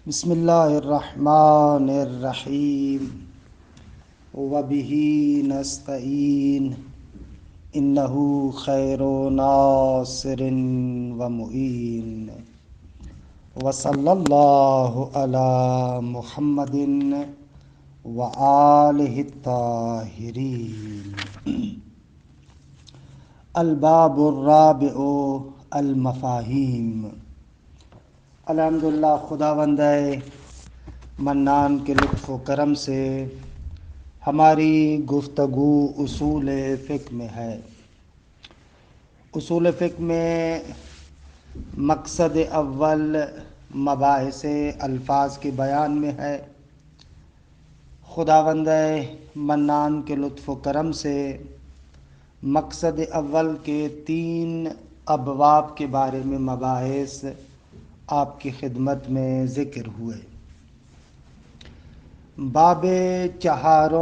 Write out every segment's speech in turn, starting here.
بسم اللہ الرحمن الرحیم وبہ نستعین انہ خیر ناصر ومعین وصلی اللہ علی محمد وآلہ الطاہرین۔ الباب الرابع المفاہیم۔ الحمدللہ خداوند منان کے لطف و کرم سے ہماری گفتگو اصول فقہ میں ہے۔ اصول فقہ میں مقصد اول مباحث الفاظ کے بیان میں ہے۔ خداوند منان کے لطف و کرم سے مقصد اول کے 3 ابواب کے بارے میں مباحث آپ کی خدمت میں ذکر ہوئے۔ باب 4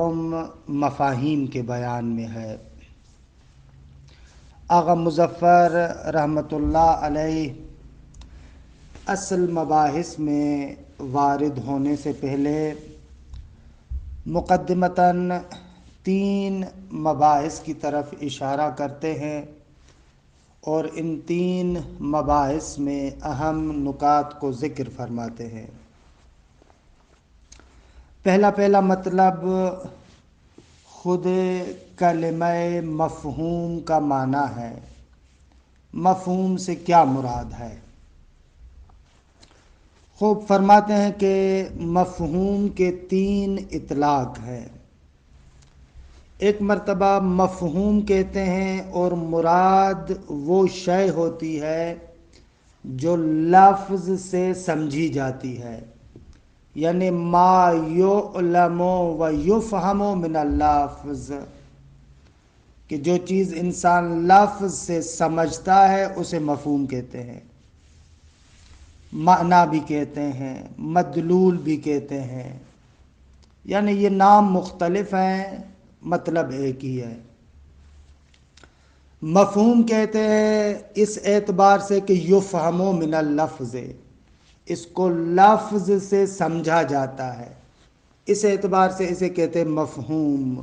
مفاہیم کے بیان میں ہے۔ آغا مظفر رحمۃ اللہ علیہ اصل مباحث میں وارد ہونے سے پہلے مقدمتاً 3 مباحث کی طرف اشارہ کرتے ہیں اور ان 3 مباحث میں اہم نکات کو ذکر فرماتے ہیں۔ پہلا مطلب خود کلمہ مفہوم کا معنی ہے۔ مفہوم سے کیا مراد ہے؟ خوب فرماتے ہیں کہ مفہوم کے 3 اطلاق ہیں۔ ایک مرتبہ مفہوم کہتے ہیں اور مراد وہ شے ہوتی ہے جو لفظ سے سمجھی جاتی ہے، یعنی ما یعلم و یفہم من اللفظ، کہ جو چیز انسان لفظ سے سمجھتا ہے اسے مفہوم کہتے ہیں۔ معنی بھی کہتے ہیں، مدلول بھی کہتے ہیں، یعنی یہ نام مختلف ہیں، مطلب ایک ہی ہے۔ مفہوم کہتے ہیں اس اعتبار سے کہ یفہم من اللفظ، اس کو لفظ سے سمجھا جاتا ہے، اس اعتبار سے اسے کہتے ہیں مفہوم۔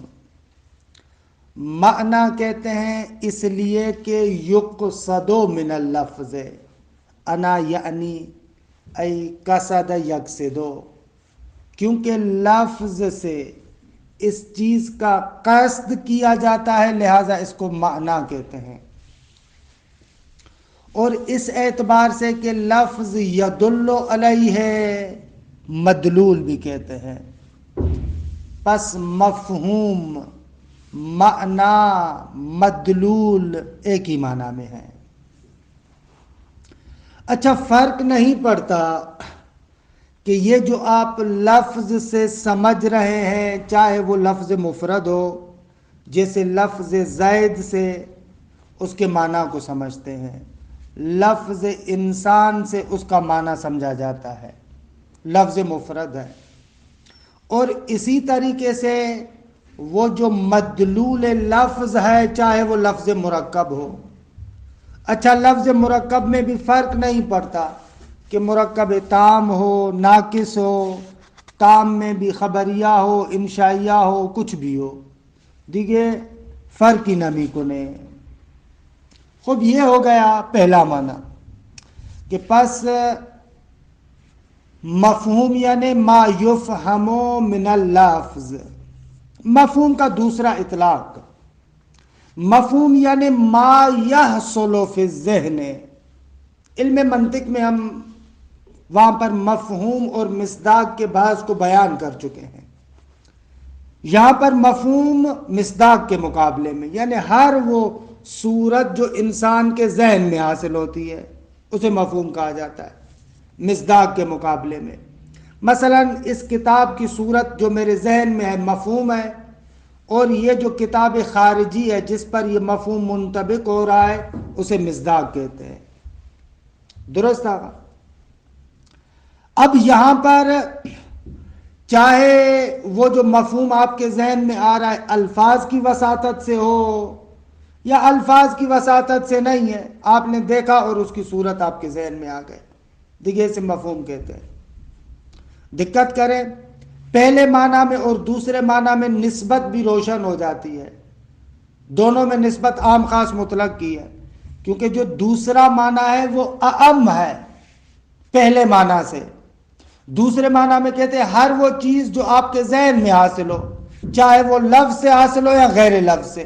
معنی کہتے ہیں اس لیے کہ یقصد من اللفظ، انا یعنی ای قصد یقصد، کیونکہ لفظ سے اس چیز کا قصد کیا جاتا ہے، لہذا اس کو معنی کہتے ہیں۔ اور اس اعتبار سے کہ لفظ یدل علیہ ہے، مدلول بھی کہتے ہیں۔ پس مفہوم، معنی، مدلول ایک ہی معنی میں ہے۔ اچھا، فرق نہیں پڑتا کہ یہ جو آپ لفظ سے سمجھ رہے ہیں، چاہے وہ لفظ مفرد ہو، جیسے لفظ زید سے اس کے معنی کو سمجھتے ہیں، لفظ انسان سے اس کا معنی سمجھا جاتا ہے، لفظ مفرد ہے۔ اور اسی طریقے سے وہ جو مدلول لفظ ہے، چاہے وہ لفظ مرکب ہو۔ اچھا، لفظ مرکب میں بھی فرق نہیں پڑتا کہ مرکب تام ہو، ناقص ہو، تام میں بھی خبریہ ہو، انشائیہ ہو، کچھ بھی ہو، دیکھیے فرق ہی نمی کو نہیں۔ خوب یہ ہو گیا پہلا معنی کہ پس مفہوم یعنی ما یفہم من اللفظ۔ مفہوم کا دوسرا اطلاق، مفہوم یعنی ما یحصل فی الذہن۔ علم منطق میں ہم وہاں پر مفہوم اور مصداق کے بحث کو بیان کر چکے ہیں۔ یہاں پر مفہوم مصداق کے مقابلے میں، یعنی ہر وہ صورت جو انسان کے ذہن میں حاصل ہوتی ہے اسے مفہوم کہا جاتا ہے مصداق کے مقابلے میں۔ مثلا اس کتاب کی صورت جو میرے ذہن میں ہے مفہوم ہے، اور یہ جو کتاب خارجی ہے جس پر یہ مفہوم منطبق ہو رہا ہے اسے مصداق کہتے ہیں۔ درست آگا؟ اب یہاں پر چاہے وہ جو مفہوم آپ کے ذہن میں آ رہا ہے الفاظ کی وساطت سے ہو یا الفاظ کی وساطت سے نہیں ہے، آپ نے دیکھا اور اس کی صورت آپ کے ذہن میں آ گئے، دیکھیے اسے مفہوم کہتے ہیں۔ دقت کریں، پہلے معنی میں اور دوسرے معنی میں نسبت بھی روشن ہو جاتی ہے، دونوں میں نسبت عام خاص مطلق کی ہے، کیونکہ جو دوسرا معنی ہے وہ اعم ہے پہلے معنی سے۔ دوسرے معنی میں کہتے ہیں ہر وہ چیز جو آپ کے ذہن میں حاصل ہو، چاہے وہ لفظ سے حاصل ہو یا غیر لفظ سے،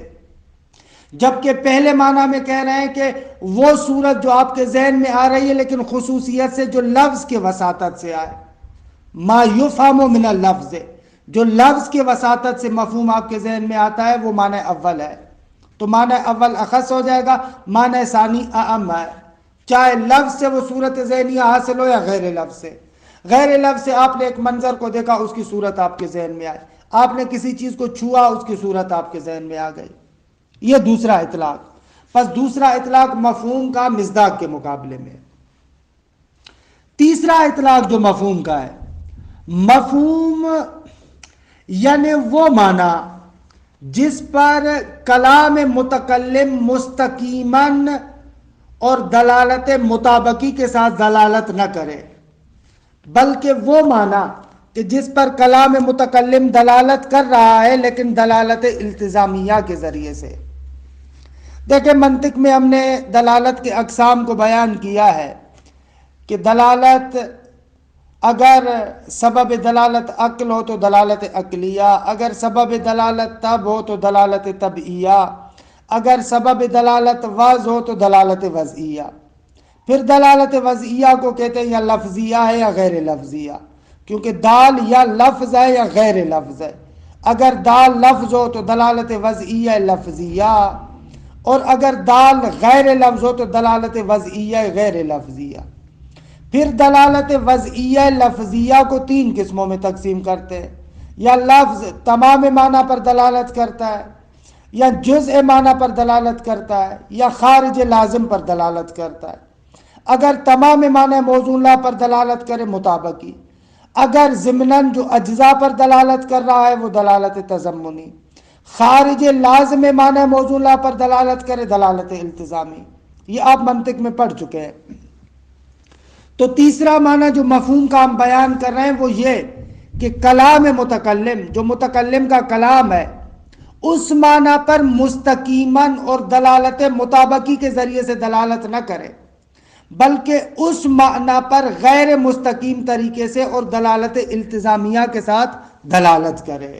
جبکہ پہلے معنی میں کہہ رہے ہیں کہ وہ صورت جو آپ کے ذہن میں آ رہی ہے لیکن خصوصیت سے جو لفظ کے وساطت سے آئے، ما یفہم من اللفظ، جو لفظ کے وساطت سے مفہوم آپ کے ذہن میں آتا ہے وہ معنی اول ہے، تو معنی اول اخص ہو جائے گا، معنی ثانی اعم ہے، چاہے لفظ سے وہ صورت ذہنیہ حاصل ہو یا غیر لفظ سے۔ غیر لفظ سے آپ نے ایک منظر کو دیکھا، اس کی صورت آپ کے ذہن میں آئی، آپ نے کسی چیز کو چھوا، اس کی صورت آپ کے ذہن میں آ گئی، یہ دوسرا اطلاق۔ پس دوسرا اطلاق مفہوم کا مصداق کے مقابلے میں۔ تیسرا اطلاق جو مفہوم کا ہے، مفہوم یعنی وہ معنی جس پر کلام متکلم مستقیماً اور دلالت مطابقی کے ساتھ دلالت نہ کرے، بلکہ وہ معنی کہ جس پر کلام متکلم دلالت کر رہا ہے لیکن دلالت التزامیہ کے ذریعے سے۔ دیکھیں منطق میں ہم نے دلالت کے اقسام کو بیان کیا ہے کہ دلالت اگر سبب دلالت عقل ہو تو دلالت عقلیہ، اگر سبب دلالت تب ہو تو دلالت طبعیہ، اگر سبب دلالت وضع ہو تو دلالت وضعیہ۔ پھر دلالت وضعیہ کو کہتے ہیں یا لفظیہ ہے یا غیر لفظیہ، کیونکہ دال یا لفظ ہے یا غیر لفظ ہے۔ اگر دال لفظ ہو تو دلالت وضعیہ لفظیہ، اور اگر دال غیر لفظ ہو تو دلالت وضعیہ غیر لفظیہ۔ پھر دلالت وضعیہ لفظیہ کو تین قسموں میں تقسیم کرتے ہیں، یا لفظ تمام معنی پر دلالت کرتا ہے، یا جزء معنی پر دلالت کرتا ہے، یا خارج لازم پر دلالت کرتا ہے۔ اگر تمام معنی موضوع لا پر دلالت کرے مطابقی، اگر ضمناً جو اجزاء پر دلالت کر رہا ہے وہ دلالت تضمنی، خارج لازم معنی موضوع لا پر دلالت کرے دلالت التزامی۔ یہ آپ منطق میں پڑھ چکے ہیں۔ تو تیسرا معنی جو مفہوم کا ہم بیان کر رہے ہیں وہ یہ کہ کلام متکلم، جو متکلم کا کلام ہے، اس معنی پر مستقیماً اور دلالت مطابقی کے ذریعے سے دلالت نہ کرے، بلکہ اس معنی پر غیر مستقیم طریقے سے اور دلالت التزامیہ کے ساتھ دلالت کرے۔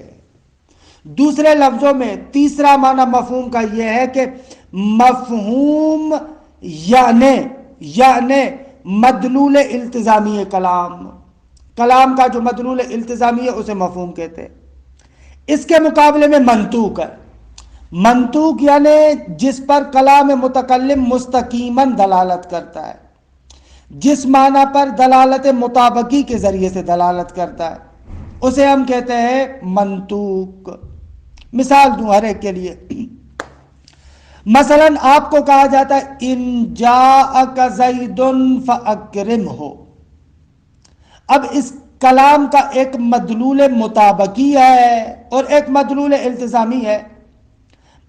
دوسرے لفظوں میں تیسرا معنی مفہوم کا یہ ہے کہ مفہوم یعنی مدلول التزامی کلام کا جو مدلول التزامی ہے اسے مفہوم کہتے ہیں۔ اس کے مقابلے میں منطوق ہے۔ منطوق یعنی جس پر کلام متکلم مستقیماً دلالت کرتا ہے، جس معنی پر دلالت مطابقی کے ذریعے سے دلالت کرتا ہے، اسے ہم کہتے ہیں منطوق۔ مثال دوں ہر ایک کے لیے، مثلا آپ کو کہا جاتا ہے ان جاءک زید فاکرمہ، اب اس کلام کا ایک مدلول مطابقی ہے اور ایک مدلول التزامی ہے۔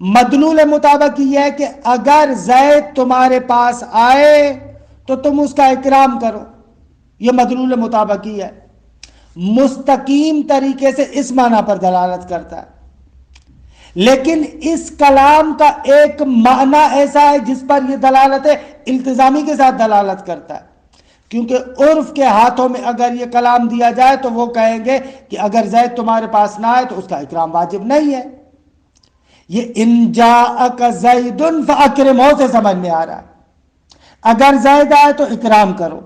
مدلول مطابقی یہ ہے کہ اگر زید تمہارے پاس آئے تو تم اس کا اکرام کرو، یہ مدلول مطابقی ہے، مستقیم طریقے سے اس معنی پر دلالت کرتا ہے۔ لیکن اس کلام کا ایک معنی ایسا ہے جس پر یہ دلالت التزامی کے ساتھ دلالت کرتا ہے، کیونکہ عرف کے ہاتھوں میں اگر یہ کلام دیا جائے تو وہ کہیں گے کہ اگر زید تمہارے پاس نہ آئے تو اس کا اکرام واجب نہیں ہے۔ یہ ان جاءک زید فاکرمہ سے سمجھ میں آ رہا ہے، اگر زید آئے تو اکرام کرو،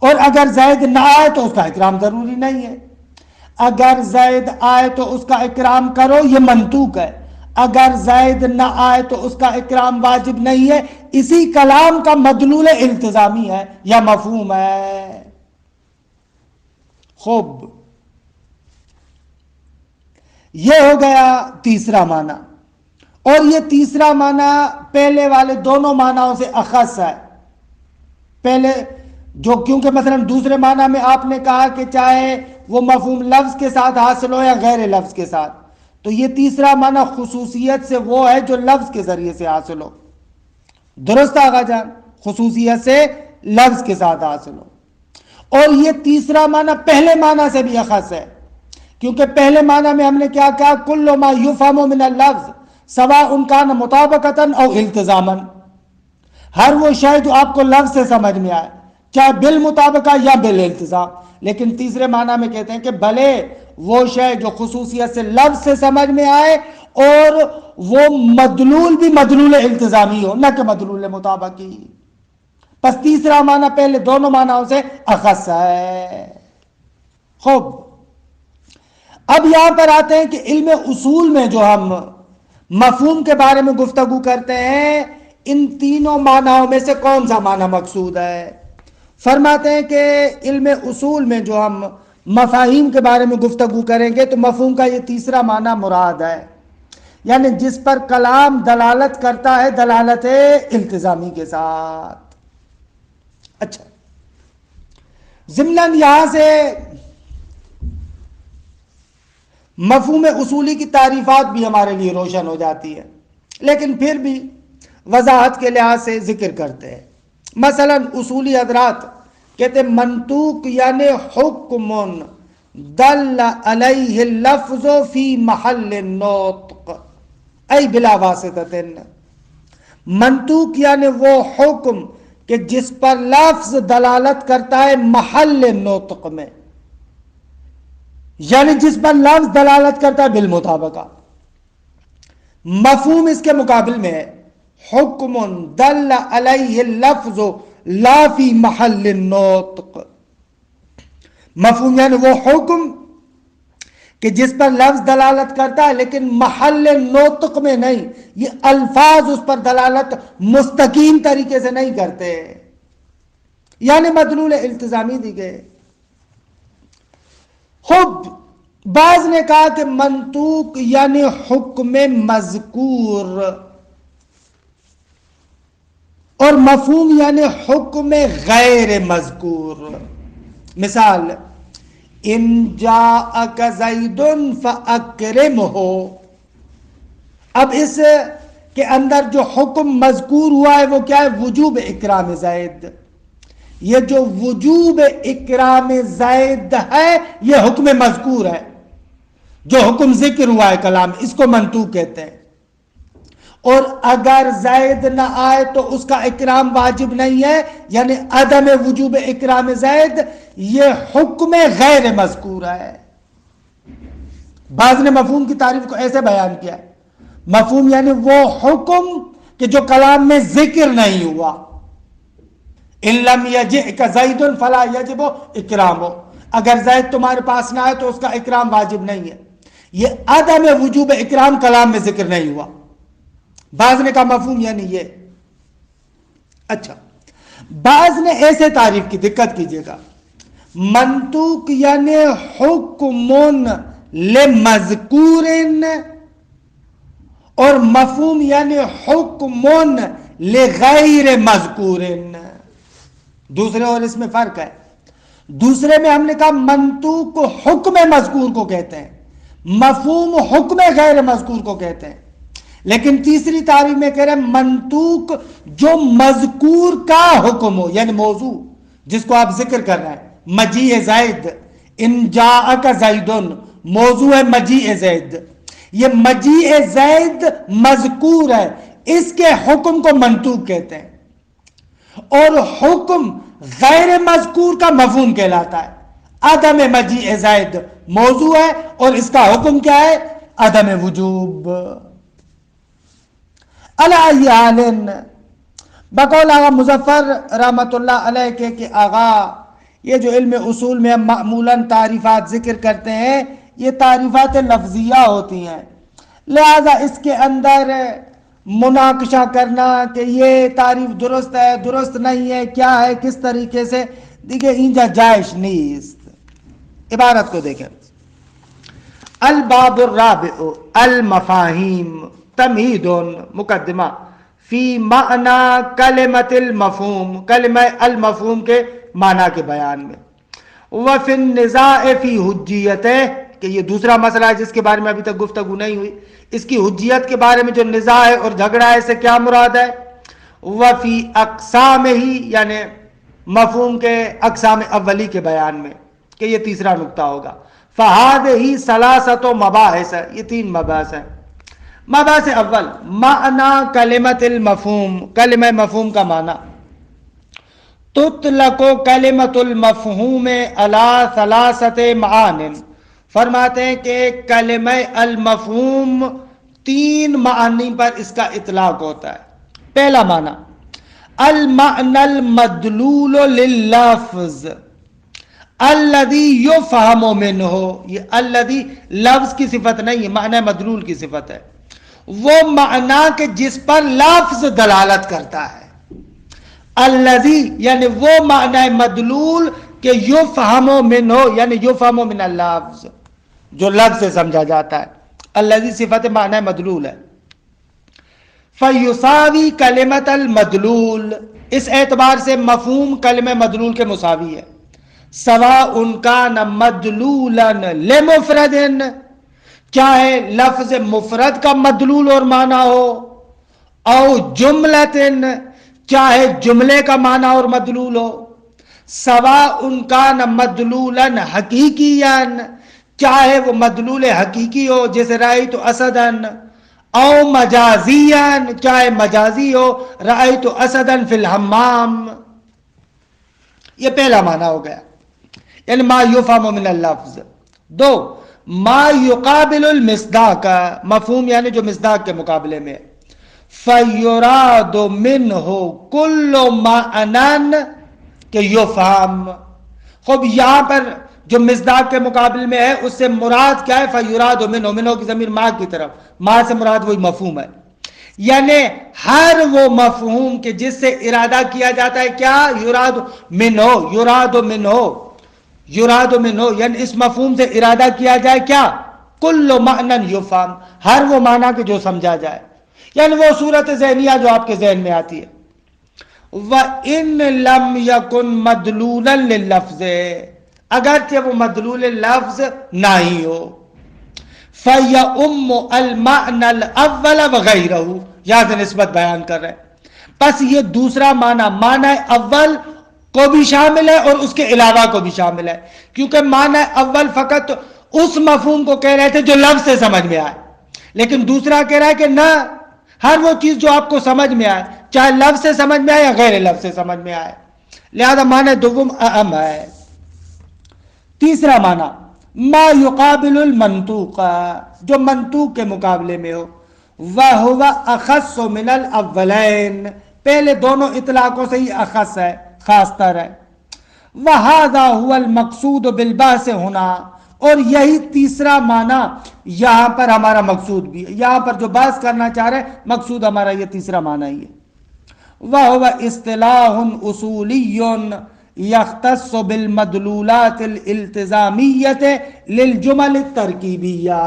اور اگر زید نہ آئے تو اس کا اکرام ضروری نہیں ہے۔ اگر زید آئے تو اس کا اکرام کرو، یہ منطوق ہے، اگر زید نہ آئے تو اس کا اکرام واجب نہیں ہے۔ اسی کلام کا مدلول التزامی ہے یا مفہوم ہے۔ خوب، یہ ہو گیا تیسرا معنی، اور یہ تیسرا معنی پہلے والے دونوں معنیوں سے اخص ہے۔ پہلے جو کیونکہ مثلا دوسرے معنی میں آپ نے کہا کہ چاہے وہ مفہوم لفظ کے ساتھ حاصل ہو یا غیر لفظ کے ساتھ، تو یہ تیسرا معنی خصوصیت سے وہ ہے جو لفظ کے ذریعے سے حاصل ہو۔ درست آغا جان، خصوصیت سے لفظ کے ساتھ حاصل ہو۔ اور یہ تیسرا معنی پہلے معنی سے بھی اخص ہے، کیونکہ پہلے معنی میں ہم نے کیا کہا، کل ما یفہم من اللفظ سواء کان مطابقتا او التزاما، ہر وہ شے جو آپ کو لفظ سے سمجھ میں آئے، چاہے بالمطابقہ یا بالالتزام۔ لیکن تیسرے معنی میں کہتے ہیں کہ بھلے وہ شے جو خصوصیت سے لفظ سے سمجھ میں آئے اور وہ مدلول بھی مدلول التزامی ہو، نہ کہ مدلول مطابقی۔ پس تیسرا معنی پہلے دونوں معنیوں سے اخص ہے۔ خوب، اب یہاں پر آتے ہیں کہ علم اصول میں جو ہم مفہوم کے بارے میں گفتگو کرتے ہیں، ان تینوں معنیوں میں سے کون سا معنی مقصود ہے؟ فرماتے ہیں کہ علم اصول میں جو ہم مفاہیم کے بارے میں گفتگو کریں گے تو مفہوم کا یہ تیسرا معنی مراد ہے، یعنی جس پر کلام دلالت کرتا ہے دلالت التزامی کے ساتھ۔ اچھا، ضمناً یہاں سے مفہوم اصولی کی تعریفات بھی ہمارے لیے روشن ہو جاتی ہے، لیکن پھر بھی وضاحت کے لحاظ سے ذکر کرتے ہیں۔ مثلا اصولی حضرات کہتے ہیں منطوق یعنی حکم دل علیہ اللفظ فی محل النطق ای بلا واسطۃ۔ منطوق یعنی وہ حکم کہ جس پر لفظ دلالت کرتا ہے محل نطق میں، یعنی جس پر لفظ دلالت کرتا ہے بالمطابقہ۔ مفہوم اس کے مقابل میں ہے حکم دل علیہ اللفظ لا فی محل النطق۔ مفہوم یعنی وہ حکم کہ جس پر لفظ دلالت کرتا ہے لیکن محل نطق میں نہیں، یہ الفاظ اس پر دلالت مستقیم طریقے سے نہیں کرتے، یعنی مدلول التزامی دی گئے۔ خود بعض نے کہا کہ منطوق یعنی حکم مذکور، اور مفہوم یعنی حکم غیر مذکور۔ مثال ان جاءک زید فاکرمہ، اب اس کے اندر جو حکم مذکور ہوا ہے وہ کیا ہے؟ وجوب اکرام زید۔ یہ جو وجوب اکرام زید ہے یہ حکم مذکور ہے، جو حکم ذکر ہوا ہے کلام، اس کو منطوق کہتے ہیں۔ اور اگر زید نہ آئے تو اس کا اکرام واجب نہیں ہے، یعنی عدم وجوب اکرام زید یہ حکم غیر مذکور ہے۔ بعض نے مفہوم کی تعریف کو ایسے بیان کیا ہے، مفہوم یعنی وہ حکم کہ جو کلام میں ذکر نہیں ہوا، ان لم یجئک زید فلا یجب اکرامہ، اگر زید تمہارے پاس نہ آئے تو اس کا اکرام واجب نہیں ہے، یہ عدم وجوب اکرام کلام میں ذکر نہیں ہوا۔ بعض نے کہا مفہوم یعنی یہ۔ اچھا، بعض نے ایسے تعریف کی، دقت کیجئے گا، منطوق یعنی حکم لمذکور، اور مفہوم یعنی حکم لغیر مذکور۔ دوسرے اور اس میں فرق ہے۔ دوسرے میں ہم نے کہا منطوق حکم مذکور کو کہتے ہیں، مفہوم حکم غیر مذکور کو کہتے ہیں، لیکن تیسری تعریف میں کہہ رہے ہیں منطوق جو مذکور کا حکم ہو، یعنی موضوع جس کو آپ ذکر کر رہے ہیں، مجیء زید، ان جاءک زید، موضوع ہے مجیء زید، یہ مجیء زید مذکور ہے، اس کے حکم کو منطوق کہتے ہیں، اور حکم غیر مذکور کا مفہوم کہلاتا ہے۔ عدم مجیء زید موضوع ہے اور اس کا حکم کیا ہے؟ عدم وجوب۔ علی حال بقول آغا مظفر رحمت اللہ علیہ کے کہ آغا یہ جو علم اصول میں ہم معمولاً تعریفات ذکر کرتے ہیں یہ تعریفات لفظیہ ہوتی ہیں، لہذا اس کے اندر مناقشہ کرنا کہ یہ تعریف درست ہے درست نہیں ہے، کیا ہے کس طریقے سے، دیکھیں اینجا جائش نیست۔ عبارت کو دیکھیں، الباب الرابع المفاہیم تمہید مقدمہ فی معنی کلمۃ المفہوم، کلمہ المفہوم کے معنی کے بیان میں، وفی النزاع فی حجیتہ، کہ یہ دوسرا مسئلہ ہے جس کے بارے میں ابھی تک گفتگو نہیں ہوئی، اس کی حجیت کے بارے میں جو نزاع ہے اور جھگڑا ہے، اسے کیا مراد ہے، وفی اقسام ہی، یعنی مفہوم کے اقسام اولی کے بیان میں کہ یہ تیسرا نقطہ ہوگا. فہذہ ثلاثۃ مباحث، یہ 3 مباحث ہیں. مباحث اول معنی کلمۃ المفہوم، کلمہ مفہوم کا معنی. تطلق کلمۃ المفہوم علی ثلاثۃ معان، فرماتے ہیں کہ کلمہ المفہوم 3 معانی پر اس کا اطلاق ہوتا ہے. پہلا معنی المعنی المدلول لللفظ الذی یفہم منہ، یہ الذی لفظ کی صفت نہیں ہے، معنی مدلول کی صفت ہے. وہ معنی کہ جس پر لفظ دلالت کرتا ہے. الذی یعنی وہ معنی مدلول کہ یفہم منہ یعنی یفہم من اللفظ، جو لفظ سے سمجھا جاتا ہے. الذی صفت معنی مدلول ہے. فیساوی کلمۃ المدلول، اس اعتبار سے مفہوم کلمہ مدلول کے مساوی ہے. سواء کان مدلولا لمفرد، چاہے لفظ مفرد کا مدلول اور معنی ہو، او جملۃ، چاہے جملے کا معنی اور مدلول ہو. سواء کان مدلولا حقیقیا، چاہے وہ مدلول حقیقی ہو جیسے رأیت اسدا، او مجازیا، چاہے مجازی ہو رأیت اسدا فی الحمام. یہ پہلا معنی ہو گیا، یعنی ما یفہم من اللفظ. 2 ما یقابل المصداق، مفہوم یعنی جو مصداق کے مقابلے میں. فیراد منہ کل معنی کہ یفہم. خوب یہاں پر جو مصداق کے مقابل میں ہے اس سے مراد کیا ہے؟ فیراد منہ، منہ کی ضمیر ما کی طرف، ما سے مراد وہی مفہوم ہے. یعنی ہر وہ مفہوم کہ جس سے ارادہ کیا جاتا ہے کیا؟ یراد منہ، یراد منہ، یراد منہ، یعنی اس مفہوم سے ارادہ کیا جائے کیا؟ کل معنی یفہم، ہر وہ معنی کہ جو سمجھا جائے، یعنی وہ صورت ذہنیہ جو آپ کے ذہن میں آتی ہے. وَإِن لَمْ يَكُنْ مَدْلُولًا لِلْلَفْظِ، اگرچہ وہ مدلول لفظ نہ ہی ہو. فَيَأُمُّ الْمَعْنَ الْأَوَّلَ وَغَيْرَهُ، یہاں سے نسبت بیان کر رہے ہیں. بس یہ دوسرا معنی، معنی اول کو بھی شامل ہے اور اس کے علاوہ کو بھی شامل ہے، کیونکہ معنی اول فقط اس مفہوم کو کہہ رہے تھے جو لفظ سے سمجھ میں آئے، لیکن دوسرا کہہ رہا ہے کہ نہ، ہر وہ چیز جو آپ کو سمجھ میں آئے، چاہے لفظ سے سمجھ میں آئے یا غیر لفظ سے سمجھ میں آئے. لہذا معنی دوم اہم ہے. تیسرا معنی ما یقابل المنطوق، جو منطوق کے مقابلے میں ہو. وَهُوَ أَخَصُّ مِنَ الْأَوَّلَيْنِ، پہلے دونوں اطلاقوں سے ہی اخص ہے، خاص تر ہے. وَهَذَا هُوَ الْمَقْصُودُ بِالْبَحْثِ هُنَا، اور یہی تیسرا معنی یہاں پر ہمارا مقصود بھی ہے، یہاں پر جو بحث کرنا چاہ رہے ہیں مقصود ہمارا یہ تیسرا معنی ہی ہے. وَهُوَ اصطلاح اصولی یختص بالمدلولات الالتزامیت للجمل الترکیبیہ.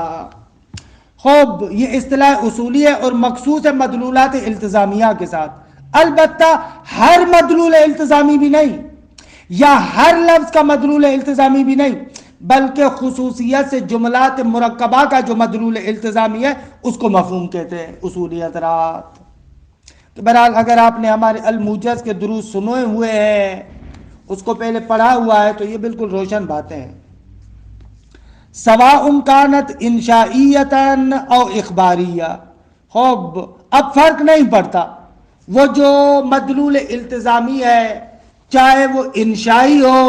خوب یہ اصطلاح اصولی ہے اور مخصوص ہے مدلولات التزامیہ کے ساتھ. البتہ ہر مدلول التزامی بھی نہیں، یا ہر لفظ کا مدلول التزامی بھی نہیں، بلکہ خصوصیت سے جملات مرکبہ کا جو مدلول التزامی ہے اس کو مفہوم کہتے ہیں اصولی حضرات. تو بہرحال اگر آپ نے ہمارے الموجز کے دروس سنے ہوئے ہیں، اس کو پہلے پڑھا ہوا ہے، تو یہ بالکل روشن باتیں ہیں. سواء کانت انشائیتاً او اخباریہ، خوب اب فرق نہیں پڑتا، وہ جو مدلول التزامی ہے چاہے وہ انشائی ہو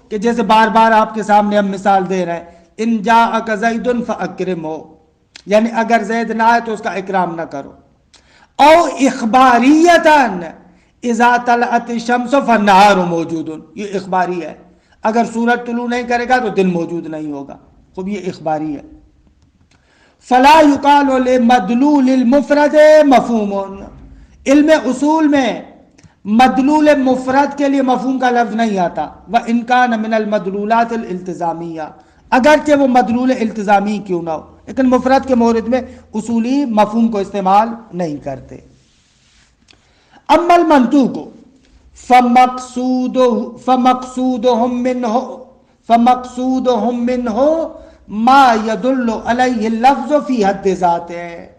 کہ جیسے بار بار آپ کے سامنے ہم مثال دے رہے ہیں، ان جاءک زید فاکرم ہو، یعنی اگر زید نہ آئے تو اس کا اکرام نہ کرو. او اخباریتاً اذا طلعت الشمس فالنہار موجود، یہ اخباری ہے، اگر سورج طلوع نہیں کرے گا تو دن موجود نہیں ہوگا. خوب یہ اخباری ہے. فلا یقال لمدلول المفرد مفہوم، علم اصول میں مدلول مفرد کے لیے مفہوم کا لفظ نہیں آتا. وَإِن كَانَ مِنَ الْمَدْلُولَاتِ الْإِلْتِزَامِيَّةِ، اگرچہ وہ مدلول التزامی کیوں نہ ہو، لیکن مفرد کے مورد میں اصولی مفہوم کو استعمال نہیں کرتے. اما المنطوق فمقصودهم منه ما يدل علیہ اللفظ فی حد ذاته.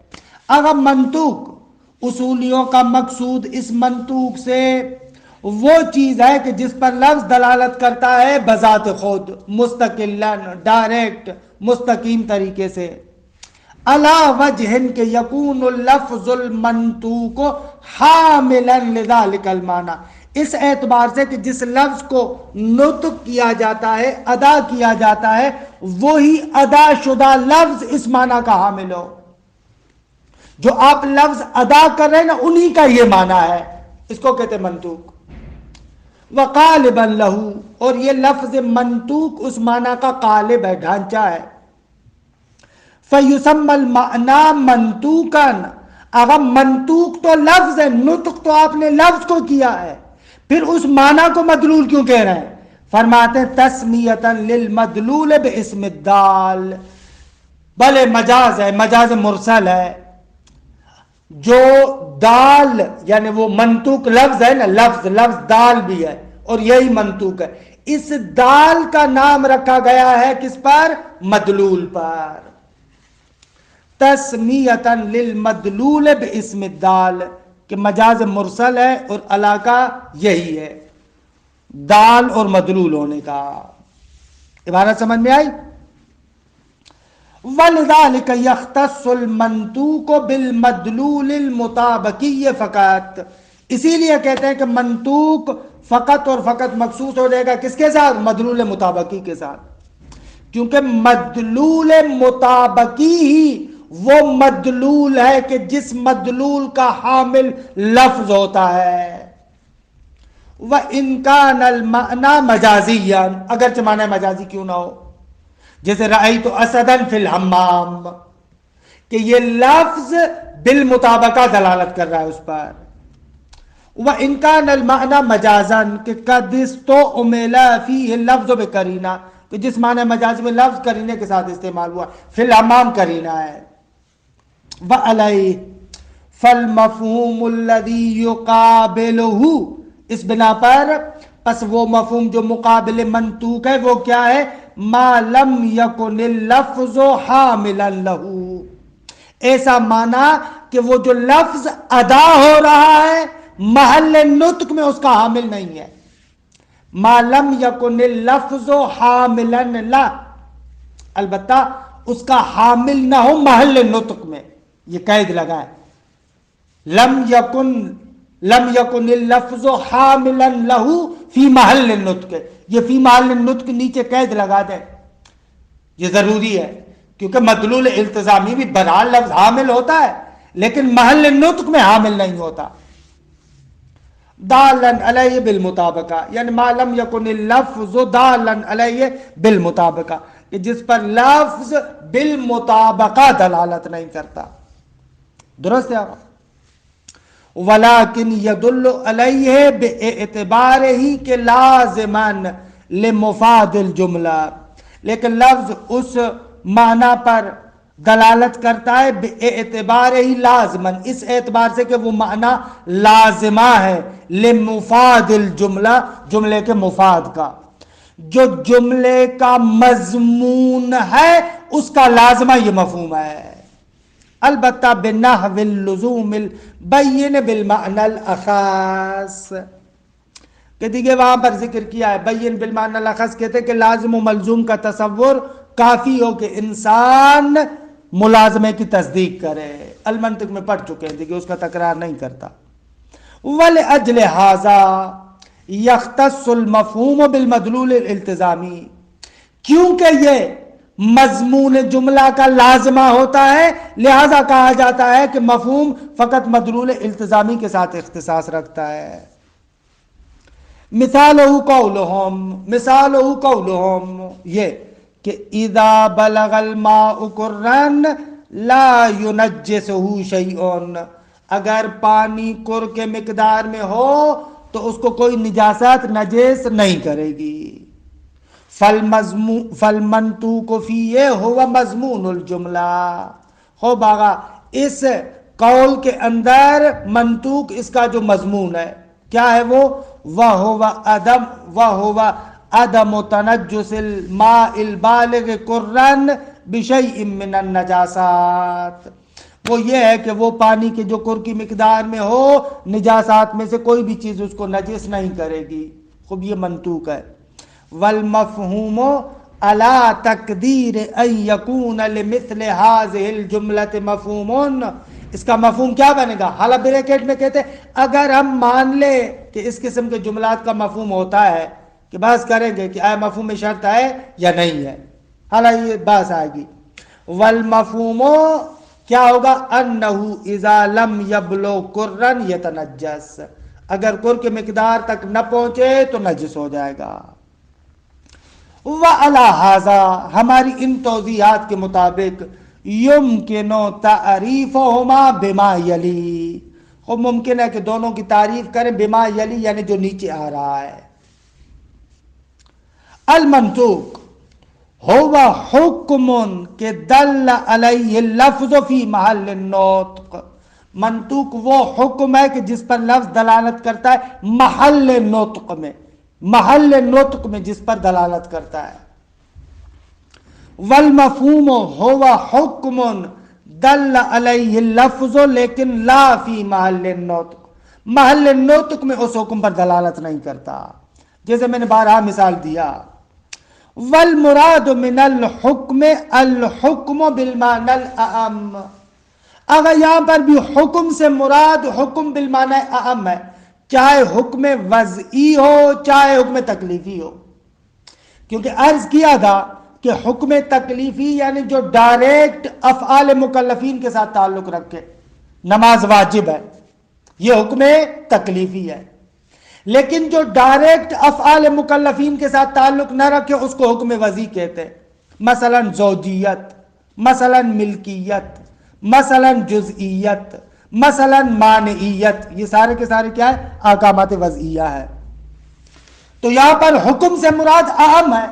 اگر منطوق اصولیوں کا مقصود اس منطوق سے وہ چیز ہے کہ جس پر لفظ دلالت کرتا ہے بذات خود، مستقلاً، ڈائریکٹ، مستقیم طریقے سے، علی وجہ کہ یکون اللفظ المنطوق حاملا لذلک المعنی، اس اعتبار سے کہ جس لفظ کو نطق کیا جاتا ہے، ادا کیا جاتا ہے، وہی ادا شدہ لفظ اس معنی کا حامل ہو۔ جو آپ لفظ ادا کر رہے ہیں نا، انہی کا یہ معنی ہے، اس کو کہتے ہیں منطوق۔ وقالبا لہو، اور یہ لفظ منطوق اس معنی کا قالب ہے، ڈھانچہ ہے۔ فَيُسَمَّ الْمَعْنَى مَنْطُوقًا، اگر منطوق تو لفظ ہے، نطق تو آپ نے لفظ کو کیا ہے، پھر اس معنی کو مدلول کیوں کہہ رہے ہیں؟ فرماتے ہیں تسمیۃً للمدلول باسم الدال، بھلے مجاز ہے، مجاز مرسل ہے، جو دال یعنی وہ منطوق لفظ ہے نا، لفظ دال بھی ہے اور یہی منطوق ہے، اس دال کا نام رکھا گیا ہے کس پر؟ مدلول پر۔ تسمیۃً للمدلول باسم الدال، کہ مجاز مرسل ہے اور علاقہ یہی ہے، دال اور مدلول ہونے کا۔ عبارت سمجھ میں آئی؟ وَلِذَلِكَ يَخْتَصُّ الْمَنْطُوقُ بِالْمَدْلُولِ الْمُطَابَقِيِّ فقط، اسی لیے کہتے ہیں کہ منطوق فقط اور فقط مخصوص ہو جائے گا کس کے ساتھ؟ مدلول مطابقی کے ساتھ، کیونکہ مدلول مطابقی ہی وہ مدلول ہے کہ جس مدلول کا حامل لفظ ہوتا ہے۔ وَإِنْ كَانَ الْمَعْنَى مَجَازِيًّا، اگرچہ معنی مجازی کیوں نہ ہو، جیسے رأیت اسدًا فی الحمام، کہ یہ لفظ بالمطابقہ دلالت کر رہا ہے اس پر۔ وَإِنْ كَانَ الْمَعْنَى مَجَازًا، کہ قَدْ اسْتُعْمِلَ فِيهِ اللَّفْظُ بِقَرِینَہ، کہ جس معنی مجازی میں لفظ قرینے کے ساتھ استعمال ہوا، فی الحمام قرینہ ہے۔ وَعَلَيْهِ فَالْمَفْهُومُ الَّذِي يُقَابِلُهُ، اس بنا پر پس وہ مفہوم جو مقابل منطوق ہے وہ کیا ہے؟ ما لم یکن اللفظ حاملا لہ، ایسا مانا کہ وہ جو لفظ ادا ہو رہا ہے محل نطق میں اس کا حامل نہیں ہے۔ ما لم یکن اللفظ حاملا لہ، البتہ اس کا حامل نہ ہو محل نطق میں، یہ قید لگا ہے، لم یکن اللفظ حاملا لہ فی محل النطق، یہ فی محل النطق نیچے قید لگا دے، یہ ضروری ہے، کیونکہ مدلول التزامی بھی بہرحال لفظ حامل ہوتا ہے لیکن محل النطق میں حامل نہیں ہوتا۔ دالا علیہ بالمطابقہ، یعنی ما لم یکن اللفظ دالا علیہ بالمطابقہ، کہ جس پر لفظ بالمطابقہ دلالت نہیں کرتا۔ درست ہے آپ؟ ولیکن یدل علیہ باعتبارہ کہ لازما لمفاد الجملہ، لیکن لفظ اس معنی پر دلالت کرتا ہے باعتبار ہی لازمن، اس اعتبار سے کہ وہ معنی لازمہ ہے لمفاد الجملہ، جملے کے مفاد کا، جو جملے کا مضمون ہے اس کا لازمہ یہ مفہوم ہے، البتہ بنحو اللزوم البین بالمعنی الاخص، کہ دیکھئے وہاں پر ذکر کیا ہے بین بالمعنی الاخص، کہتے ہیں کہ لازم و ملزوم کا تصور کافی ہو کہ انسان ملازمے کی تصدیق کرے، المنطق میں پڑھ چکے ہیں، دیکھئے اس کا تکرار نہیں کرتا۔ وَلِأَجْلِ هَذَا يَخْتَصُّ الْمَفْهُومُ بِالْمَدْلُولِ الْالْتِزَامِ، کیونکہ یہ مضمون جملہ کا لازمہ ہوتا ہے لہذا کہا جاتا ہے کہ مفہوم فقط مدلول التزامی کے ساتھ اختصاص رکھتا ہے۔ مثالہ قولہم، یہ کہ اذا بلغ الماء قرًا لا ينجسہ شیء، اگر پانی قر کے مقدار میں ہو تو اس کو کوئی نجاست نجس نہیں کرے گی۔ فالمنطوق فیہ ہوا مضمون الجملہ، ہو باغا اس قول کے اندر منطوق اس کا جو مضمون ہے کیا ہے وہ؟ وَهُوَ عَدَمُ تَنَجُّسِ الْمَاءِ الْبَالِغِ قُرًّا بِشَيْءٍ مِّنَ النَّجَاسَاتِ، وہ یہ ہے کہ وہ پانی کے جو کر کی مقدار میں ہو، نجاسات میں سے کوئی بھی چیز اس کو نجس نہیں کرے گی. خوب یہ منطوق ہے. والمفہوم علی تقدیر ان یکون لمثل هذه الجملۃ مفہوم، اس کا مفہوم کیا بنے گا؟ حالا بریکٹ میں کہتے ہیں اگر ہم مان لیں کہ اس قسم کے جملات کا مفہوم ہوتا ہے، کہ بحث کریں گے کہ آیا مفہوم شرط ہے یا نہیں ہے، حالا یہ بحث آئے گی. والمفہوم کیا ہوگا؟ انہو اذا لم یبلغ قرن یتنجس، اگر قر کے مقدار تک نہ پہنچے تو نجس ہو جائے گا. وعلی ھذا، ہماری ان توضیحات کے مطابق، یمکن تعریفہما بما یلی، خوب ممکن ہے کہ دونوں کی تعریف کریں بما یلی، یعنی جو نیچے آ رہا ہے. المنطوق ہوا حکم کے دل علیہ اللفظ فی محل النطق، منطوق وہ حکم ہے کہ جس پر لفظ دلالت کرتا ہے محل نطق میں، محل نطق میں جس پر دلالت کرتا ہے. والمفہوم ہوا حکم دل علیہ اللفظ لیکن لا فی محل النطق، محل نطق میں اس حکم پر دلالت نہیں کرتا، جیسے میں نے بارہا مثال دیا. والمراد من الحکم الحکم بالمعنی الاعم، اگر یہاں پر بھی حکم سے مراد حکم بالمعنی اعم ہے، چاہے حکم وضعی ہو چاہے حکم تکلیفی ہو، کیونکہ عرض کیا تھا کہ حکم تکلیفی یعنی جو ڈائریکٹ افعال مکلفین کے ساتھ تعلق رکھے، نماز واجب ہے، یہ حکم تکلیفی ہے. لیکن جو ڈائریکٹ افعال مکلفین کے ساتھ تعلق نہ رکھے اس کو حکم وضعی کہتے ہیں. مثلا زوجیت، مثلا ملکیت، مثلا جزئیت، مثلا مانعیت، یہ سارے کے سارے کیا ہے؟ احکامات وضعیہ ہے. تو یہاں پر حکم سے مراد اعم ہے،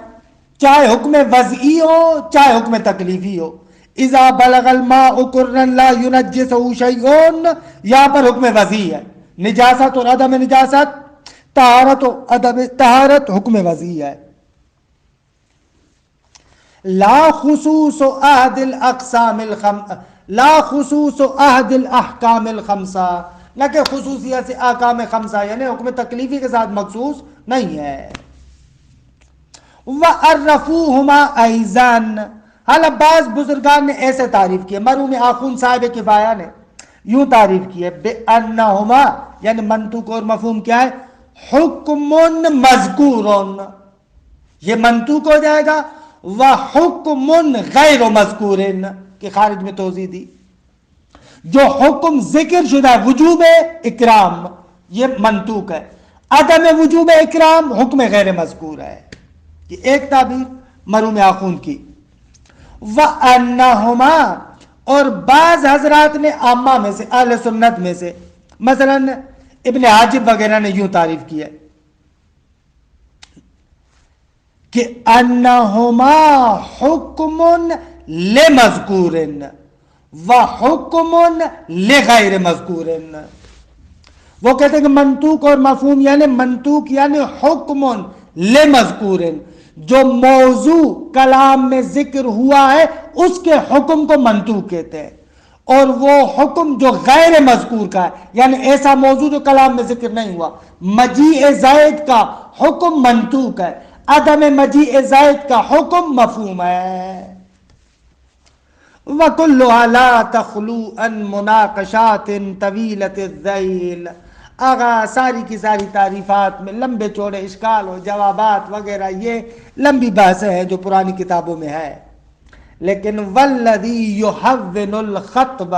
چاہے حکم وضعی ہو چاہے حکم تکلیفی ہو. اذا بلغ الماء قرا لا ينجسه شيء، یہاں پر حکم وضعی ہے، نجاست اور عدم نجاست، طہارت و عدم طہارت حکم وضعی ہے. لا خصوص عہد الاقسام لا خصوص عہد الاحکام الخمسہ، نہ کہ خصوصیت سے احکام خمسہ یعنی حکم تکلیفی کے ساتھ مخصوص نہیں ہے. وَعَرَّفُوهُمَا أَيْضًا، حالانکہ بعض بزرگان نے ایسے تعریف کی ہے، مرحوم آخون صاحب کفایہ نے یوں تعریف کی ہے بِأَنَّهُمَا، یعنی منطوق اور مفہوم کیا ہے؟ حکم مذکور، یہ منطوق ہو جائے گا، وحکم غیر مذکور کے خارج میں توضیح دی. جو حکم ذکر شدہ وجوب اکرام یہ منطوق ہے، عدم وجوب اکرام حکم غیر مذکور ہے. یہ ایک تعبیر مرحوم آخون کی. وَأَنَّهُمَا، اور بعض حضرات نے عامہ میں سے اہل سنت میں سے مثلا ابن حاجب وغیرہ نے یوں تعریف کی ہے کہ انہما حکم لمذکور وحکم لغیر مذکور. وہ کہتے ہیں کہ منطوق اور مفہوم یعنی منطوق یعنی حکم لمذکور، جو موضوع کلام میں ذکر ہوا ہے اس کے حکم کو منطوق کہتے ہیں، اور وہ حکم جو غیر مذکور کا ہے یعنی ایسا موضوع جو کلام میں ذکر نہیں ہوا، مجیء زید کا حکم منطوق ہے، عدم مجیء زید کا حکم مفہوم ہے. وَكُلُّهَا لَا تَخْلُو عَنْ مُنَاقَشَاتٍ طَوِيلَةِ الذَّيْلِ، آغا ساری کی ساری تعریفات میں لمبے چوڑے اشکال و جوابات وغیرہ یہ لمبی بحثیں ہیں جو پرانی کتابوں میں ہے. لیکن وَالَّذِي يُحَوِّنُ الْخَطْبَ،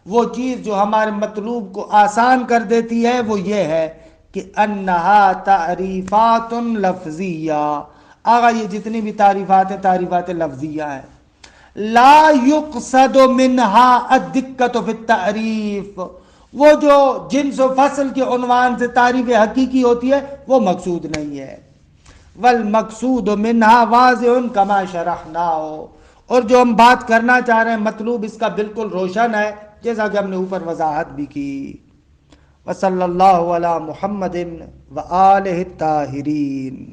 وہ چیز جو ہمارے مطلوب کو آسان کر دیتی ہے وہ یہ ہے کہ انہا تعریفات لفظیہ، آغا یہ جتنی بھی تعریفات ہیں تعریفات لفظیہ ہیں. لا یقصد منہا الدقت فی التعریف، وہ جو جنس و فصل کے عنوان سے تعریف حقیقی ہوتی ہے وہ مقصود نہیں ہے. والمقصود منہا واضح کما شرحناہ، اور جو ہم بات کرنا چاہ رہے ہیں مطلوب اس کا بالکل روشن ہے جیسا کہ ہم نے اوپر وضاحت بھی کی. وصلی اللہ علی محمد وآلہ الطاہرین.